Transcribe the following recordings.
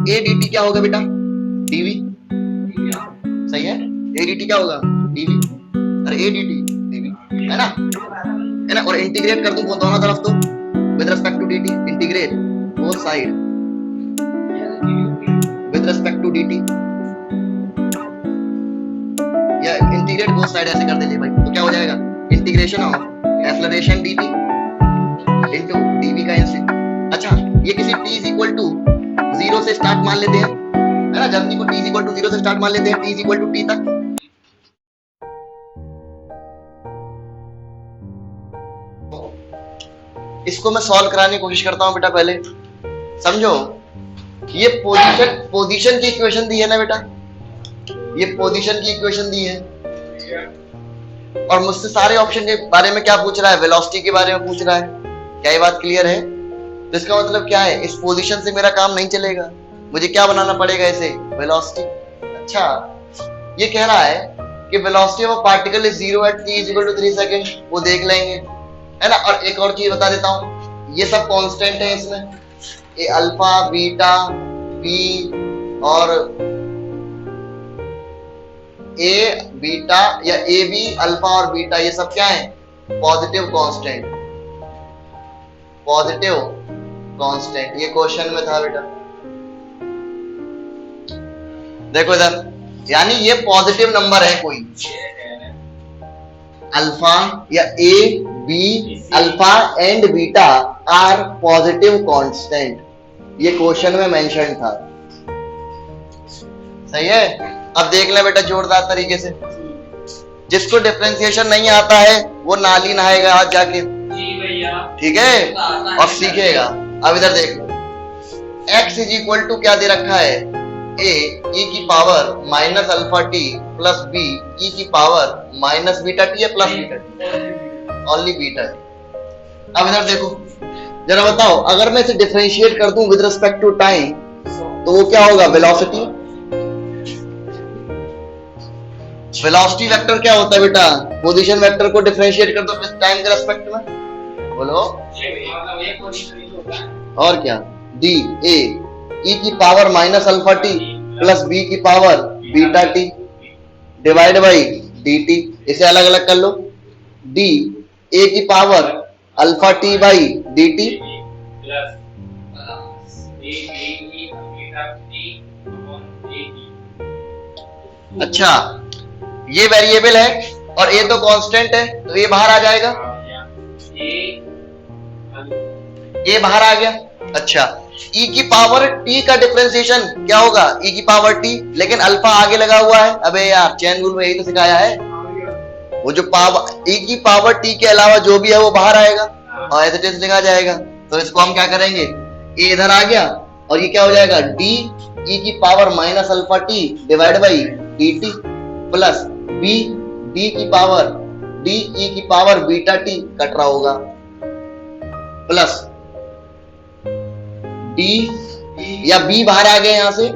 A D T क्या होगा बेटा? डीवी। सही है, ए डी टी क्या होगा? डीवी। अरे ए डी टी डीवी है ना, है ना। और इंटीग्रेट कर दूं वो दोनों तरफ तो with respect to dt, integrate both side with respect to dt, या इंटीग्रेट बोथ साइड ऐसे कर दीजिए भाई, तो क्या हो जाएगा? Integration of acceleration dt into dv का इंस्टेंट। अच्छा, ये किसी t इज इक्वल टू 0 से स्टार्ट मान लेते हैं, है ना। जर्नी को t इज इक्वल टू 0 से स्टार्ट मान लेते हैं, t is equal to t तक। इसको मैं सॉल्व कराने की कोशिश करता हूं बेटा। पहले समझो, ये पोजीशन की इक्वेशन दी है ना बेटा, ये पोजीशन की इक्वेशन दी है, और मुझसे सारे ऑप्शन के बारे में क्या पूछ रहा है? वेलोसिटी के बारे में पूछ रहा है। क्या ये बात क्लियर है? तो इसका मतलब क्या है? इस पोजीशन से मेरा काम नहीं चलेगा, मुझे क्या बनाना पड़ेगा? इसे वेलोसिटी। अच्छा, ये कह रहा है कि velocity of particle is 0 at t equal to 3 second, वो देख लेंगे, है ना। और एक और चीज बता देता हूं, ये सब कांस्टेंट है इसमें, ये अल्फा बीटा बी और ए बीटा या ए बी अल्फा और बीटा, ये सब क्या है? Positive constant, positive constant. ये क्वेश्चन में था बेटा, देखो इधर, यानी ये पॉजिटिव नंबर है कोई, अल्फा या A B alpha and beta are positive constant, ये क्वेश्चन में मेंशन था। सही है। अब देख ले बेटा जोरदार तरीके से, जिसको डिफरेंशिएशन नहीं आता है वो नाली नहाएगा आज जाके, ठीक है, और सीखेगा। अब इधर देख लो, x इज इक्वल टू क्या दे रखा है? a e की power minus alpha T plus b e की पावर माइनस बीटा टी या plus beta T? Only beta T. अब इधर देखो जरा, बताओ अगर मैं इसे डिफरेंशिएट कर दूं विद रिस्पेक्ट टू टाइम तो वो क्या होगा? वेलोसिटी। वेलोसिटी वेक्टर क्या होता है बेटा? पोजीशन वेक्टर को डिफरेंशिएट कर दो टाइम के रिस्पेक्ट में, बोलो। और क्या? डी ए ई की power minus alpha T plus B की power beta T divide by D T. इसे अलग अलग कर लो, डी ए की power alpha T by D T. अच्छा, ये वेरिएबल है और ये तो कांस्टेंट है, तो ये बाहर आ जाएगा, ये बाहर आ गया। अच्छा, e की पावर t का डिफरेंशिएशन क्या होगा? e की पावर t, लेकिन अल्फा आगे लगा हुआ है। अबे यार, चेन रूल में यही तो सिखाया है, वो जो पावर e की पावर t के अलावा जो भी है वो बाहर आएगा और ऐसे टेंस लिखा जाएगा। तो इसको हम क्या करेंगे? a इधर आ गया और ये क्या हो जाएगा? d e की power minus alpha t divide by D T plus b d की पावर d e की पावर बीटा t कट रहा होगा प्लस d या b बाहर आ गए यहां से,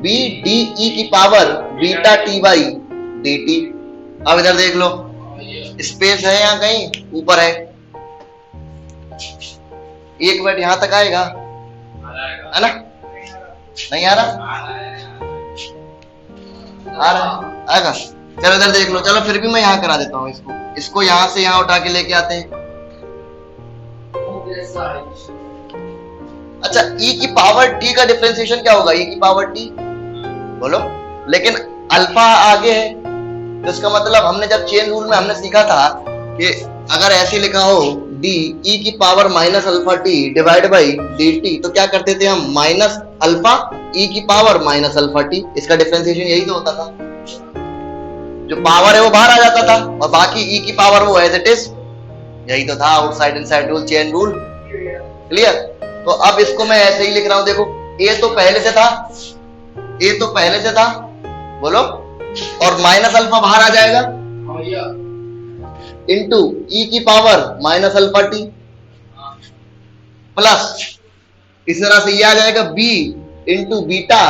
b d e की power beta t by D T. अब इधर देख लो, स्पेस है यहाँ कहीं ऊपर है, एक मिनट यहां तक आएगा, है ना? नहीं आ रहा? आ रहा आएगा। चलो इधर देख लो, चलो फिर भी मैं यहाँ करा देता हूँ इसको यहाँ से यहाँ उठा के लेके आते हैं। अच्छा, e की पावर t का डिफरेंशिएशन क्या होगा? e की पावर t, बोलो। लेकिन अल्फा आगे है, तो इसका मतलब हमने जब चेन रूल में हमने सीखा था कि अगर ऐसे लिखा हो d e की power minus alpha t divide by D T, तो क्या करते थे हम? माइनस अल्फा e की पावर माइनस अल्फा t, इसका डिफरेंशिएशन यही तो होता था, जो पावर है वो बाहर आ जाता था और बाकी e की पावर वो एज इट इज, यही तो था outside inside rule, chain rule. Clear? तो अब इसको मैं ऐसे ही लिख रहा हूं, देखो a तो पहले से था, a तो पहले से था, बोलो, और माइनस अल्फा बाहर आ जाएगा इंटू e की power minus alpha T plus इस तरह से ये आ जाएगा b into beta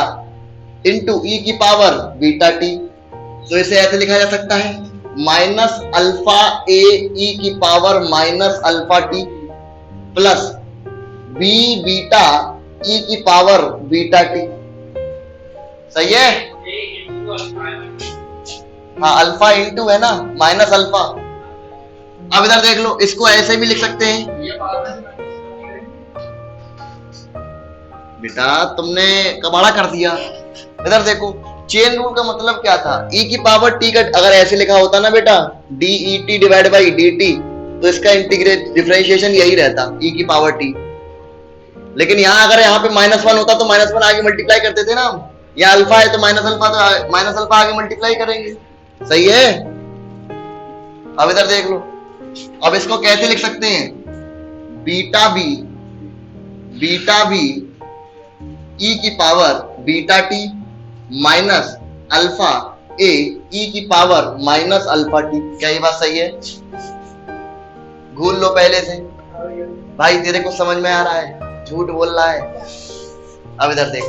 into e की पावर बीटा टी। तो इसे ऐसे लिखा जा सकता है माइनस अल्फा a e की power minus alpha T plus b beta ई की पावर बीटा टी, सही है? हाँ, अल्फा इंटू है ना माइनस अल्फा। अब इधर देख लो, इसको ऐसे भी लिख सकते हैं। बेटा तुमने कबाड़ा कर दिया। इधर देखो, चेन रूल का मतलब क्या था? ई की पावर टी का अगर ऐसे लिखा होता ना बेटा, D E T divide by D T, तो इसका इंटीग्रेट डिफरेंशिएशन यही रहता, ई की पावर टी। लेकिन यहाँ अगर यहाँ पे -1 होता तो -1 आगे मल्टीप्लाई करते थे ना हम। यहाँ अल्फा है तो माइनस अल्फा आगे मल्टीप्लाई करेंगे, सही है? अब इधर देख लो, अब इसको कैसे लिख सकते हैं? बीटा बी ई की power beta T minus alpha A E की पावर माइनस अल्फा टी। क्या ये बात सही है? भूल लो पहले से। भाई तेरे को समझ में आ रहा है, झूठ बोल रहा है? अब इधर देख,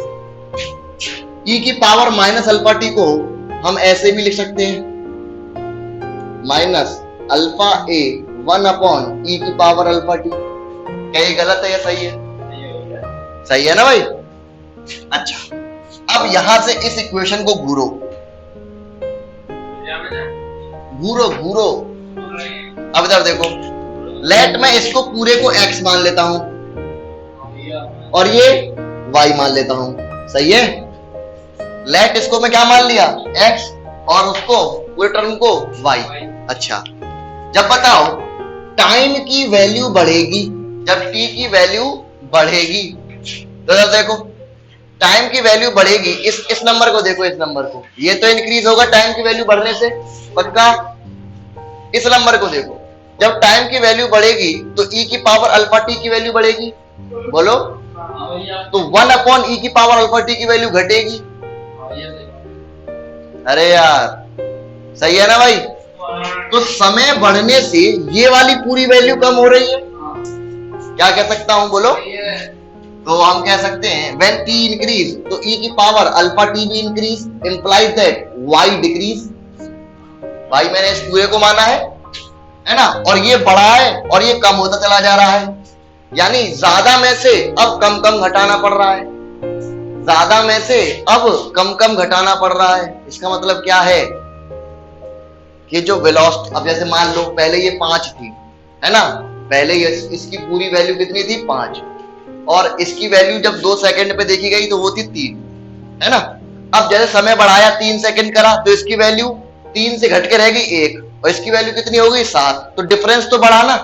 ई की पावर माइनस अल्फा टी को हम ऐसे भी लिख सकते हैं, माइनस अल्फा ए 1 ई की पावर अल्फा टी। क्या ये गलत है या सही है? सही है ना भाई? अच्छा, अब यहां से इस इक्वेशन को घूरो। अब इधर देखो, लेट मैं इसको पूरे को x मान लेता हूं और ये y मान लेता हूं, सही है? लेट इसको मैं क्या मान लिया? x, और उसको पूरे टर्म को y। अच्छा, जब बताओ टाइम की वैल्यू बढ़ेगी, जब t की वैल्यू बढ़ेगी, तो इधर देखो टाइम की वैल्यू बढ़ेगी। इस नंबर को देखो, इस नंबर को, ये तो इंक्रीज होगा टाइम की वैल्यू बढ़ने से, पक्का। इस नंबर को देखो, जब टाइम की वैल्यू बढ़ेगी तो ई की पावर अल्फा टी की वैल्यू बढ़ेगी, बोलो। तो 1 ई की पावर अल्फा टी की वैल्यू घटेगी। अरे यार, सही है ना भाई? तो समय बढ़ने से ये वाली पूरी वैल्यू कम हो रही है। क्या कह सकता हूं, बोलो? तो हम कह सकते हैं when t increase, तो e की पावर अल्फा टी भी increase, implies that y decrease. भाई मैंने इस पूरे को माना है ना? और ये बढ़ा है और ये कम होता चला जा रहा है, यानी ज्यादा में से अब कम कम घटाना पड़ रहा है, ज्यादा में से अब कम कम घटाना पड़ रहा है। इसका मतलब क्या है कि जो वेलोसिटी, अब जैसे मान लो पहले ये 5 थी, है ना? पहले ये इसकी पूरी वैल्यू कितनी थी? 5, और इसकी वैल्यू जब 2 सेकंड पे देखी गई तो वो थी 3, है ना? अब जैसे समय बढ़ाया 3 सेकंड करा तो इसकी वैल्यू 3 से घट के रह गई 1, और इसकी वैल्यू कितनी हो गई? 7। तो डिफरेंस तो बढ़ा ना,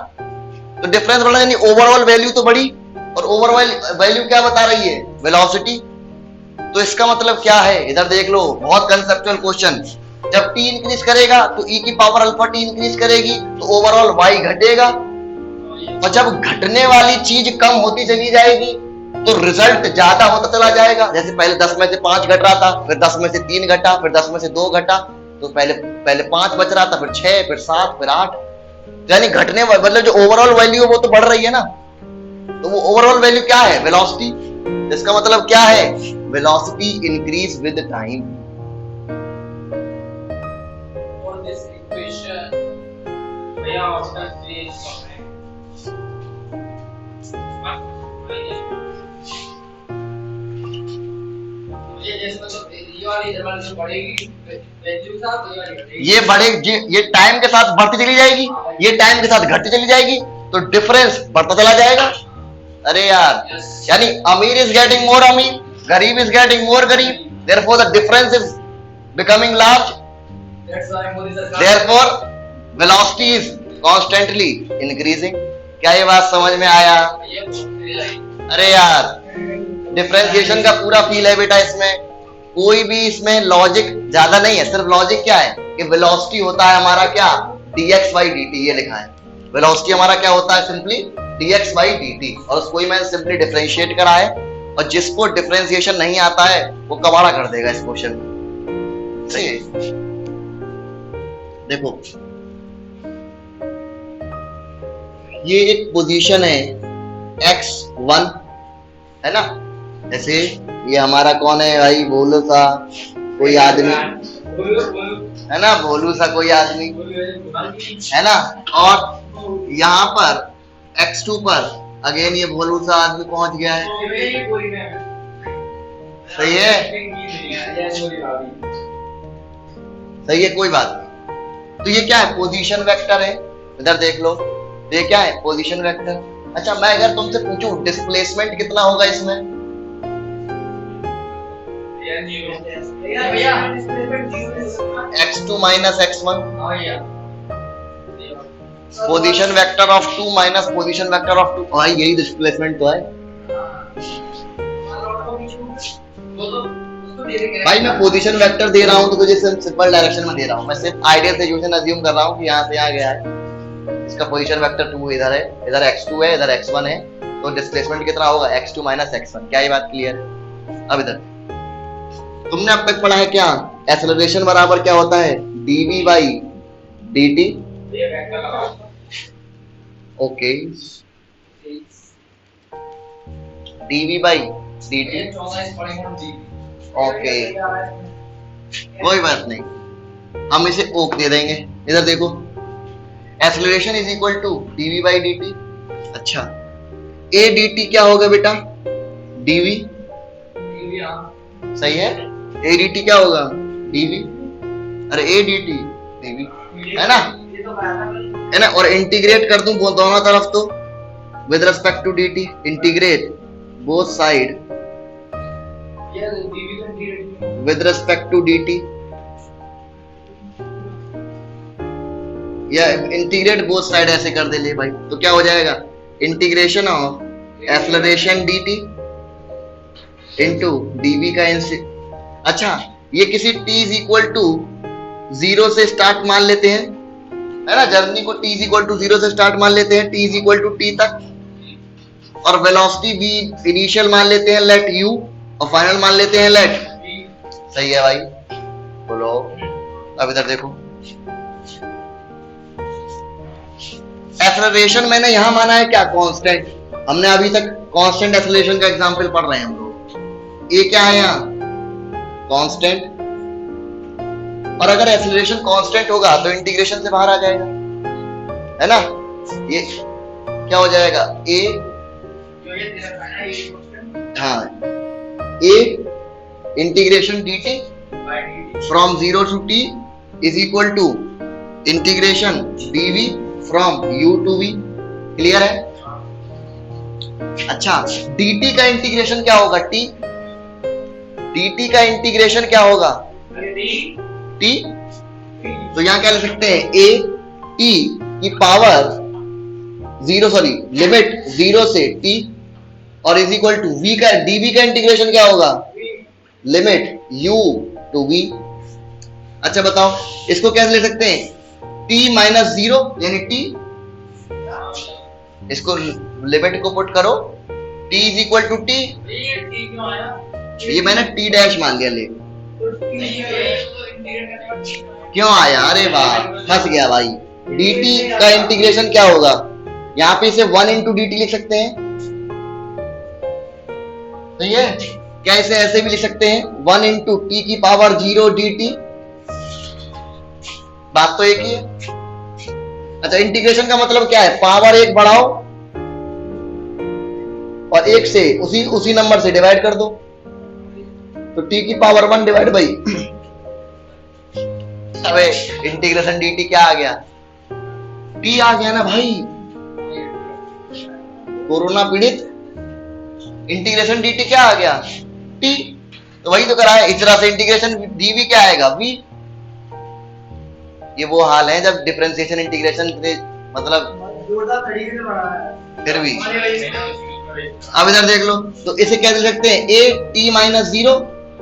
तो डिफरेंस बढ़ा यानी ओवरऑल वैल्यू तो बढ़ी, और ओवरऑल वैल्यू क्या बता रही है? वेलोसिटी। तो इसका मतलब क्या है? इधर देख लो, बहुत कंसेप्चुअल क्वेश्चन। जब t इंक्रीज करेगा तो e की पावर अल्फा टी इंक्रीज करेगी, तो ओवरऑल y घटेगा, और जब घटने वाली चीज कम होती चली जाएगी तो रिजल्ट ज्यादा होता चला जाएगा। जैसे पहले 10 में से 5 घट रहा था, फिर 10 में से 3 घटा, फिर 10 में से 2 घटा, तो पहले 5 बच रहा था, फिर 6, फिर 7, फिर 8। यानी घटने मतलब जो ओवरऑल वैल्यू है वो तो बढ़ रही है ना। तो वो ओवरऑल वैल्यू क्या है? वेलोसिटी। इसका मतलब क्या है? Velocity increase with time. ये बढ़ेगी, ये टाइम के साथ बढ़ती चली जाएगी, ये टाइम के साथ घटती चली जाएगी, तो डिफरेंस बढ़ता चला जाएगा। अरे यार, यानी अमीर इज गेटिंग मोर अमीर, गरीब इज गेटिंग मोर गरीब, therefore the difference is becoming large, therefore velocity is constantly increasing. क्या ये बात समझ में आया? अरे यार, डिफरेंशिएशन का पूरा फील है बेटा इसमें, कोई भी इसमें लॉजिक ज्यादा नहीं है। सिर्फ लॉजिक क्या है कि वेलोसिटी होता है हमारा क्या? dx by dt, ये लिखा है। वेलोसिटी हमारा क्या होता है? सिंपली dx by dt, और उसको ही मैंने सिंपली डिफरेंशिएट करा है। और जिसको डिफरेंशिएशन नहीं आता है वो कबाड़ा कर देगा इस क्वेश्चन में, सही है? देखो, ये एक पोजीशन है x1, है ना? जैसे ये हमारा कौन है भाई? भोलू सा कोई आदमी, है ना? भोलू सा कोई आदमी, है ना? और यहाँ पर x2 पर अगेन ये भोलू सा आदमी पहुंच गया है। सही है, सही है, कोई बात नहीं। तो ये क्या है? पोजीशन वेक्टर है। इधर देख लो, तो ये क्या है? Position vector. अच्छा, मैं अगर तुमसे पूछूं डिस्प्लेसमेंट कितना होगा इसमें? x2 minus x1, position vector of 2 minus position vector of 2। हाँ, यही डिस्प्लेसमेंट तो है भाई। मैं पोजीशन वेक्टर दे रहा हूँ तो तुझे सिंपल डायरेक्शन में दे रहा हूँ। मैं सिर्फ आइडियल सिचुएशन अज्यूम कर रहा हूँ कि यहाँ से आ गया है, इसका पोजीशन वेक्टर 2 इधर है, इधर x2 है, इधर x1 है, तो डिस्प्लेसमेंट कितना होगा? x2 minus x1। क्या ये बात क्लियर है? अब इधर तुमने अब तक पढ़ा है क्या? एक्सेलरेशन बराबर क्या होता है? dv by dt। Okay, dv by dt। Okay, कोई बात नहीं, हम इसे ओक दे देंगे। इधर देखो, acceleration is equal to dv by dt। अच्छा, a dt क्या होगा बेटा? dv। सही है, a dt क्या होगा? dv। अरे a dt dv है ना, है ना। और इंटीग्रेट कर दूं दोनों तरफ तो with respect to dt, integrate both side with respect to dt, या इंटीग्रेट बोथ साइड ऐसे कर दे ले भाई, तो क्या हो जाएगा? Integration of acceleration dt into dv का अच्छा, ये किसी t इज इक्वल टू 0 से स्टार्ट मान लेते हैं, है ना। जर्नी को t इज इक्वल टू 0 से स्टार्ट मान लेते हैं, t is equal to t तक, और वेलोसिटी v इनिशियल मान लेते हैं लेट u, और फाइनल मान लेते हैं लेट। सही है भाई, बोलो। अब इधर देखो, एक्सेलरेशन मैंने यहां माना है क्या? कांस्टेंट। हमने अभी तक कांस्टेंट एक्सेलरेशन का एग्जांपल पढ़ रहे हैं हम लोग। ये क्या है यहाँ? कांस्टेंट। और अगर एक्सेलरेशन कांस्टेंट होगा तो इंटीग्रेशन से बाहर आ जाएगा, है ना। ये क्या हो जाएगा? a, हाँ, a integration dt from 0 to t is equal to integration dv from u to v। Clear है? अच्छा, dt का इंटीग्रेशन क्या होगा? t। dt का इंटीग्रेशन क्या होगा? t। तो यहां क्या ले सकते हैं? a t की पावर 0, सॉरी, लिमिट 0 से t और इज इक्वल टू v का, dv का इंटीग्रेशन क्या होगा? Limit u to v। अच्छा बताओ, इसको कैसे ले सकते हैं? t माइनस 0 यानी t, इसको लिमिट को पुट करो, t is equal to t। ये मैंने t डैश मान लिया, ले क्यों आया? अरे वाह, फंस गया भाई। dt का इंटीग्रेशन क्या होगा? यहाँ पे इसे 1 इंटू dt लिख सकते हैं, सही है। क्या इसे ऐसे भी लिख सकते हैं? 1 इंटू टी की पावर 0 dt। बात तो एक ही है। अच्छा, इंटीग्रेशन का मतलब क्या है? पावर 1 बढ़ाओ और 1 से उसी नंबर से डिवाइड कर दो, तो t की पावर 1 डिवाइड बाई, अबे इंटीग्रेशन dt क्या आ गया? t आ गया ना भाई, कोरोना पीड़ित। इंटीग्रेशन dt क्या आ गया? t। तो वही तो करा है, इस तरह से इंटीग्रेशन dv क्या आएगा? v। ये वो हाल है जब डिफरेंशिएशन इंटीग्रेशन मतलब जोरदार तरीके से बढ़ा है, फिर भी। अब इधर देख लो, तो इसे कैसे लिख सकते हैं? a t minus 0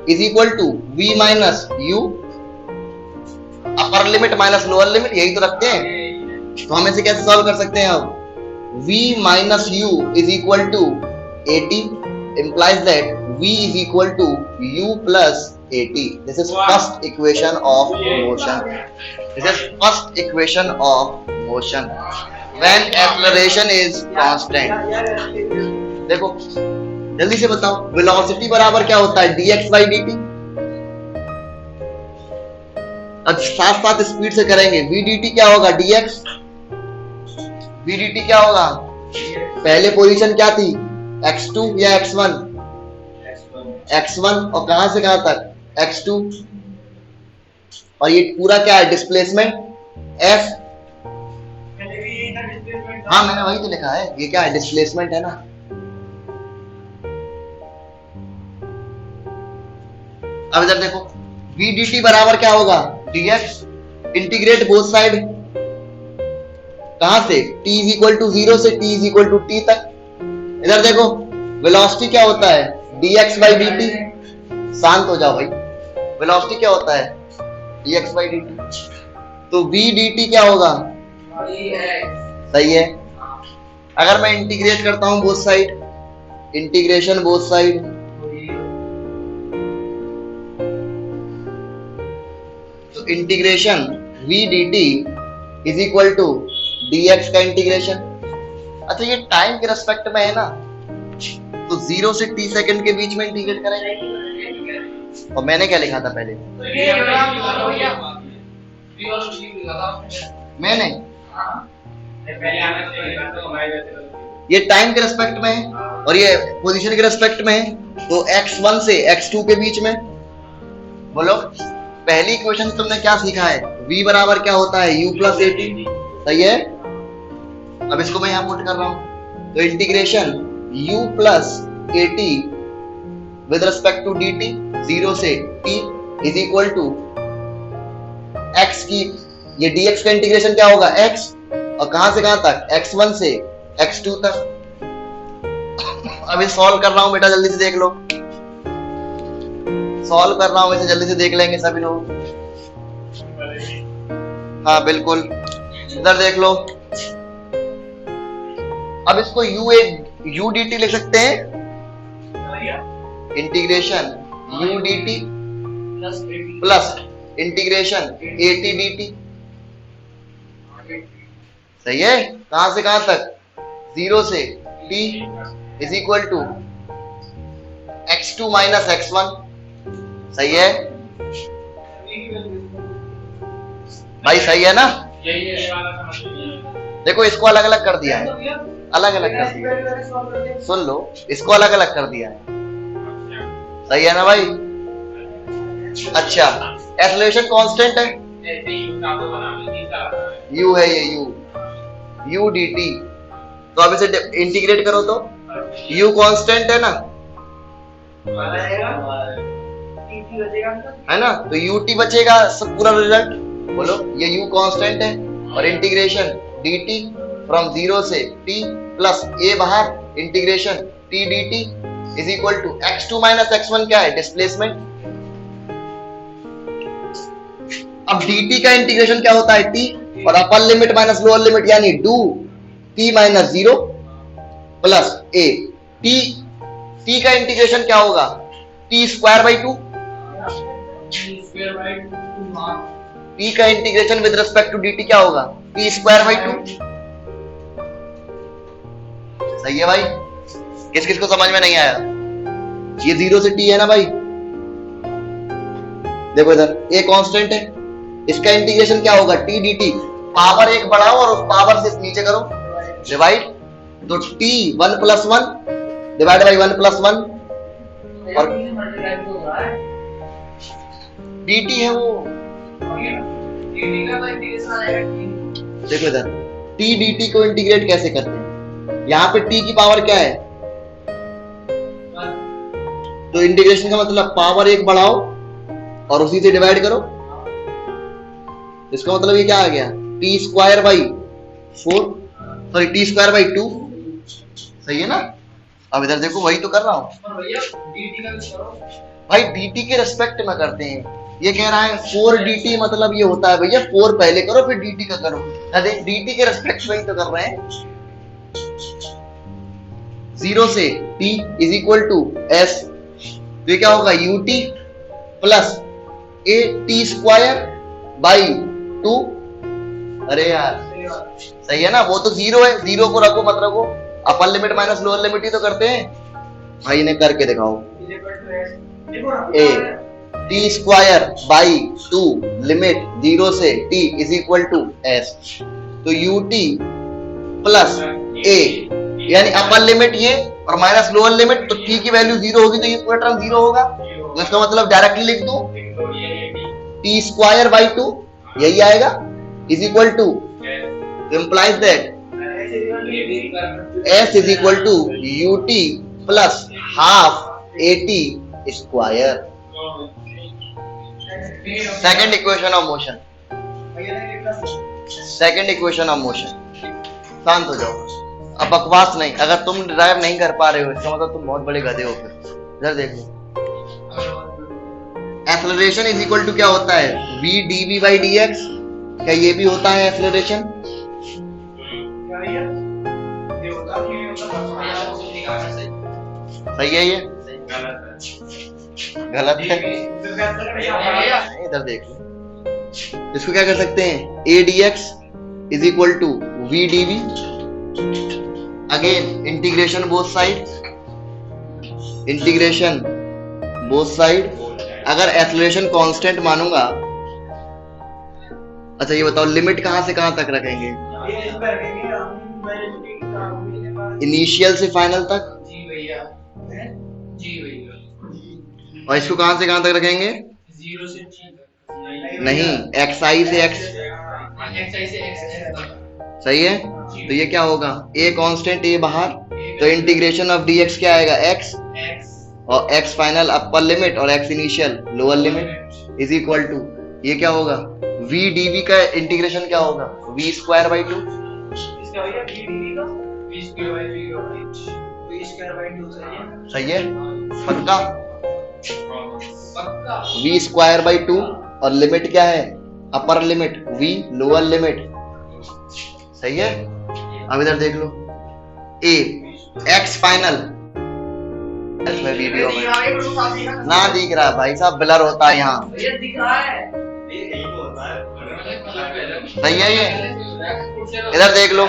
is equal to v minus u, upper limit minus lower limit, यही तो रखते हैं। तो हम इसे कैसे सॉल्व कर सकते हैं? अब v minus u is equal to at implies that v is equal to u plus at. This is first equation of motion. This is first equation of motion when acceleration is constant. देखो जल्दी से बताओ, velocity बराबर क्या होता है? dx by dt। अब साथ साथ स्पीड से करेंगे। v dt क्या होगा? dx। v dt क्या होगा? पहले पोजीशन क्या थी, x2 या x1? x1 और कहां से कहां तक, x2। और ये पूरा क्या है, डिस्प्लेसमेंट f। हाँ मैंने वही तो लिखा है, ये क्या है, डिस्प्लेसमेंट है ना। अब इधर देखो, v dt बराबर क्या होगा, dx, इंटीग्रेट बोथ साइड, कहां से, t इज इक्वल टू 0 से t is equal to t तक। इधर देखो वेलोसिटी क्या होता है, dx बाई dt, शांत हो जाओ भाई, वेलोसिटी क्या होता है, dx बाई dt, तो v dt क्या होगा, सही है। अगर मैं इंटीग्रेट करता हूं both side, integration both side, तो integration v dt is equal to dx का इंटीग्रेशन। अच्छा ये टाइम के रेस्पेक्ट में है ना, तो 0 से t सेकंड के बीच में इंटीग्रेट करेंगे। और मैंने क्या लिखा था पहले, मैंने ये टाइम के रेस्पेक्ट में है और ये पोजीशन के रेस्पेक्ट में है, तो x1 से x2 के बीच में। बोलो पहली इक्वेशन से तुमने क्या सीखा है, v बराबर क्या होता है, u प्लस at, सही है। अब इसको मैं यहां पुट कर रहा हूं, तो integration u plus at with respect to dt 0 से t is equal to x की, ये dx का इंटीग्रेशन क्या होगा, x, और कहां से कहां तक, x1 से x2 तक। अभी सॉल्व कर रहा हूं बेटा, जल्दी से देख लो, सॉल्व कर रहा हूं, इसे जल्दी से देख लेंगे सभी लोग। हाँ बिल्कुल, इधर देख लो। अब इसको u dt लिख सकते हैं, integration u dt plus integration at dt, सही है। कहां से कहां तक, 0 से t is equal to x2 minus x1, सही है भाई, सही है ना। देखो इसको अलग अलग कर दिया है, अलग अलग कर दिया, सुन लो, इसको अलग अलग कर दिया है, सही है ना भाई। अच्छा एक्सेलरेशन कांस्टेंट है, u है ये u dt, तो अब इसे इंटीग्रेट करो तो u कांस्टेंट है ना, है ना, तो ut बचेगा सब पूरा रिजल्ट। बोलो ये u कांस्टेंट है और इंटीग्रेशन dt फ्रॉम 0 से t प्लस a बाहर, integration t dt is equal to x2 minus x1 क्या है, डिस्प्लेसमेंट। अब dt का इंटीग्रेशन क्या होता है, t, और upper limit minus lower limit यानी डू t minus 0 plus a, t का इंटीग्रेशन क्या होगा, t स्क्वायर बाई 2, t का integration with respect to dt क्या होगा, t स्क्वायर बाई 2, सही है भाई। किस किस को समझ में नहीं आया, ये 0 से t है ना भाई, देखो इधर a कांस्टेंट है, इसका इंटीग्रेशन क्या होगा, t dt, पावर एक बढ़ाओ और उस पावर से नीचे करो डिवाइड, तो t 1 plus 1 divide by 1 plus 1, और dt है वो, देखो इधर t dt को इंटीग्रेट कैसे करते हैं, यहाँ पे t की पावर क्या है, तो इंटीग्रेशन का मतलब पावर एक बढ़ाओ और उसी से डिवाइड करो, इसका मतलब ये क्या आ गया, t square by 4, sorry t square by 2, सही है ना। अब इधर देखो वही तो कर रहा हूं भाई, dt के रेस्पेक्ट में करते हैं। ये कह रहा है 4 dt, मतलब ये होता है भैया 4 पहले करो फिर dt का करो, अरे dt के रेस्पेक्ट में ही तो कर रहे हैं। 0 से t is equal to s, तो ये क्या होगा, ut plus a t square by 2, अरे यार सही है ना, वो तो 0 है, 0 को रखो मत रखो, upper limit minus lower limit ही तो करते हैं भाई, ने करके दिखाओ, a t square by 2 limit 0 से t is equal to s, तो ut प्लस a यानी अपर लिमिट ये और माइनस लोअर लिमिट, तो टी की वैल्यू 0 होगी तो ये पूरा टर्म 0 होगा। तो इसका मतलब डायरेक्टली लिख दो टी स्क्वायर बाई 2, यही आएगा, is equal to, implies that S is equal to U T plus half A T square. Second equation of motion, second equation of motion. शांत हो जाओ, अब बकवास नहीं। अगर तुम ड्राइव नहीं कर पा रहे हो इसका मतलब तुम बहुत बड़े गधे हो। फिर इधर देखो, एक्सेलरेशन इज इक्वल टू क्या होता है, v dv बाई dx। क्या ये भी होता है एक्सेलरेशन? सही है, ये गलत है। इधर देखो, इसको क्या कर सकते हैं, a dx is equal to v dv। Again integration both side, integration both side. अगर एक्सेलरेशन कांस्टेंट मानूंगा, अच्छा ये बताओ लिमिट कहां से कहां तक रखेंगे, इनिशियल से फाइनल तक, और इसको कहां से कहां तक रखेंगे, 0 से नहीं, xi से x, सही है। तो ये क्या होगा, a कांस्टेंट, a बाहर, तो इंटीग्रेशन ऑफ dx क्या आएगा, x, और x फाइनल अपर लिमिट और x initial lower limit is equal to, ये क्या होगा, v dv का इंटीग्रेशन क्या होगा, v स्क्वायर बाई 2। सही है, पक्का, v स्क्वायर बाई 2, और लिमिट क्या है, upper limit v, lower limit. सही है। अब इधर देख लो, a x फाइनल, इसमें वीडियो में ना दिख रहा भाई साहब, ब्लर होता है यहाँ, सही है ये। इधर देख लो,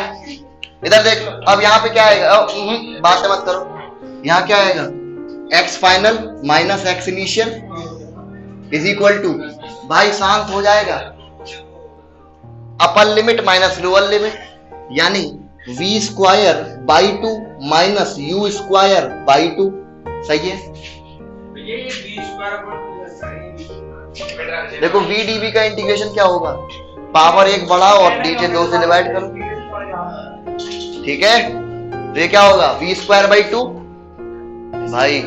इधर देख लो, अब यहाँ पे क्या आएगा, बात मत करो, यहाँ क्या आएगा, x final minus x initial is equal to, भाई शांत हो जाएगा, upper limit minus lower limit, यानी v square by 2 minus u square by 2। सही है। देखो v dv का इंटीग्रेशन क्या होगा, पावर 1 बढ़ाओ और नीचे 2 से डिवाइड करो, ठीक है। तो ये क्या होगा, v स्क्वायर बाई 2। भाई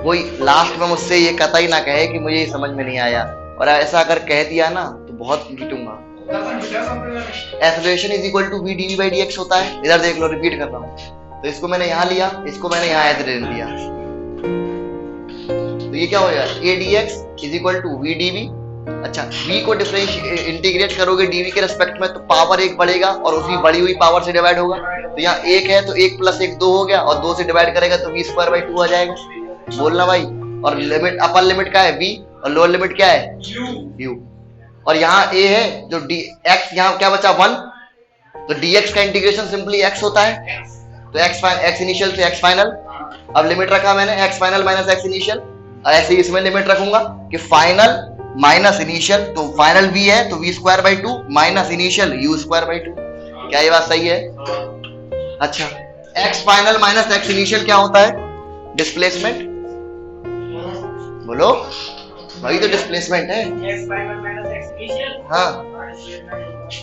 कोई लास्ट में मुझसे ये कतई ना कहे कि मुझे ये समझ में नहीं आया, और ऐसा अगर कह दिया ना तो बहुत पीटूंगा। Acceleration is equal to v dv by dx होता है। इधर देख लो, रिपीट कर रहा हूं, तो इसको मैंने यहां लिया, इसको मैंने यहां एक्सेलरेशन लिया, तो ये क्या हो जाएगा, a dx is equal to v dv। अच्छा, v को इंटीग्रेट करोगे dv के रेस्पेक्ट में, तो पावर 1 बढ़ेगा और उसी बढ़ी हुई पावर से डिवाइड होगा, तो यहाँ 1 है तो 1 प्लस 1 2 हो गया, और 2 से डिवाइड करेगा तो v स्क्वायर बाई 2 आ जाएगा। बोलना भाई। और लिमिट, अपर लिमिट क्या है v, और लोअर लिमिट क्या है u, और यहाँ a है जो x, यहाँ क्या बचा 1, तो dx का इंटीग्रेशन सिंपली x होता है, तो x इनिशियल से x फाइनल। अब लिमिट रखा मैंने x final minus x initial, ऐसे ही इसमें लिमिट रखूंगा कि फाइनल माइनस इनिशियल, तो फाइनल v है तो v square by 2 minus initial u square by 2। क्या ये बात सही है? अच्छा, x final minus x initial क्या होता है, डिस्प्लेसमेंट। बोलो वही तो डिस्प्लेसमेंट है, x final minus x initial, हाँ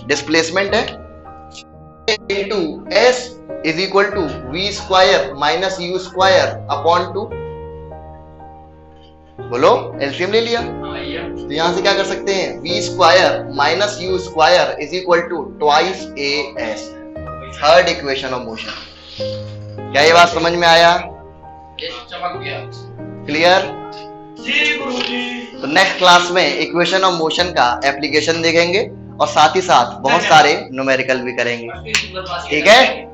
डिस्प्लेसमेंट है। Into s is equal to v square minus u square upon 2। बोलो, एलसीएम ले लिया, तो यहां से क्या कर सकते हैं, v square minus u square is equal to twice as। Third equation of motion. क्या ये बात समझ में आया? चमक गया, क्लियर? तो नेक्स्ट क्लास में इक्वेशन ऑफ मोशन का एप्लीकेशन देखेंगे और साथ ही साथ बहुत सारे न्यूमेरिकल भी करेंगे, ठीक है।